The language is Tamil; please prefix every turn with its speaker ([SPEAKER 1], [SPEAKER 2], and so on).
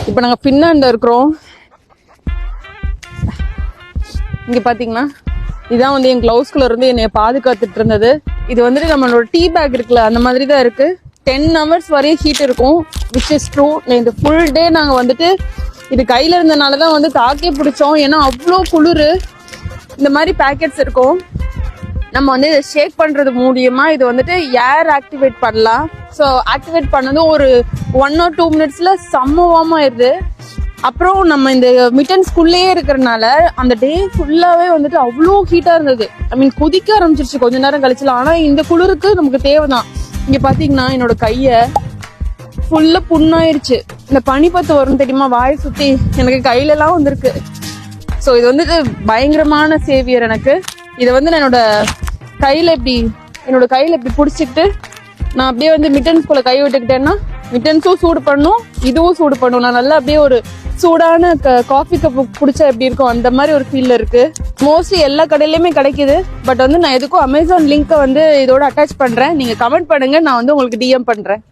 [SPEAKER 1] இப்போ நாங்கள் பின்னாண்ட இருக்கிறோம். இங்க பாத்தீங்கன்னா இதான் வந்து என் கிளவுஸ்குள்ள இருந்து என்னைய பாதுகாத்துட்டு இருந்தது. இது வந்துட்டு நம்மளோட டீ பேக் இருக்குல்ல, அந்த மாதிரி தான் இருக்கு. 10 hours வரையும் ஹீட் இருக்கும், விச் இஸ் ட்ரூ. இந்த ஃபுல் டே நாங்க வந்துட்டு இது கையில இருந்தனாலதான் வந்து தாக்கே பிடிச்சோம். ஏன்னா அவ்வளோ குளிர். இந்த மாதிரி பேக்கெட்ஸ் இருக்கும். நம்ம வந்து இதை ஷேக் பண்றது மூலியமா இது வந்துட்டு ஏர் ஆக்டிவேட் பண்ணலாம். ஸோ ஆக்டிவேட் பண்ணதும் ஒரு 1 or 2 minutesல செம்ம வார்ம் ஆயிருது. அப்புறம் நம்ம இந்த மிட்டன்ஸ்குள்ளேயே இருக்கிறதுனால அந்த டே ஃபுல்லாவே வந்துட்டு அவ்வளோ ஹீட்டா இருந்தது. ஐ மீன் கொதிக்க ஆரம்பிச்சிருச்சு கொஞ்ச நேரம் கழிச்சுலாம். ஆனா இந்த குளிருக்கு நமக்கு தேவைதான். இங்க பாத்தீங்கன்னா என்னோட கைய ஃபுல்லா புண்ணாயிருச்சு. இந்த பனிப்பத்து வரும் தெரியுமா, வாய் சுத்தி எனக்கு கையில எல்லாம் வந்திருக்கு. ஸோ இது வந்துட்டு பயங்கரமான சேவியர் எனக்கு. இதை வந்து நான் என்னோட கையில இப்படி பிடிச்சிக்கிட்டு நான் அப்படியே வந்து மிட்டன்ஸ்குள்ள கை விட்டுக்கிட்டேன்னா மிட்டன்ஸும் சூடு பண்ணும், இதுவும் சூடு பண்ணும். நான் நல்லா அப்படியே ஒரு சூடான காஃபி கப் குடிச்சா எப்படி இருக்கும் அந்த மாதிரி ஒரு ஃபீல்ல இருக்கு. மோஸ்ட்லி எல்லா கடையிலயுமே கிடைக்குது. பட் வந்து நான் எதுக்கும் அமேசான் லிங்கை வந்து இதோட அட்டாச் பண்றேன். நீங்க கமெண்ட் பண்ணுங்க, நான் வந்து உங்களுக்கு டிஎம் பண்றேன்.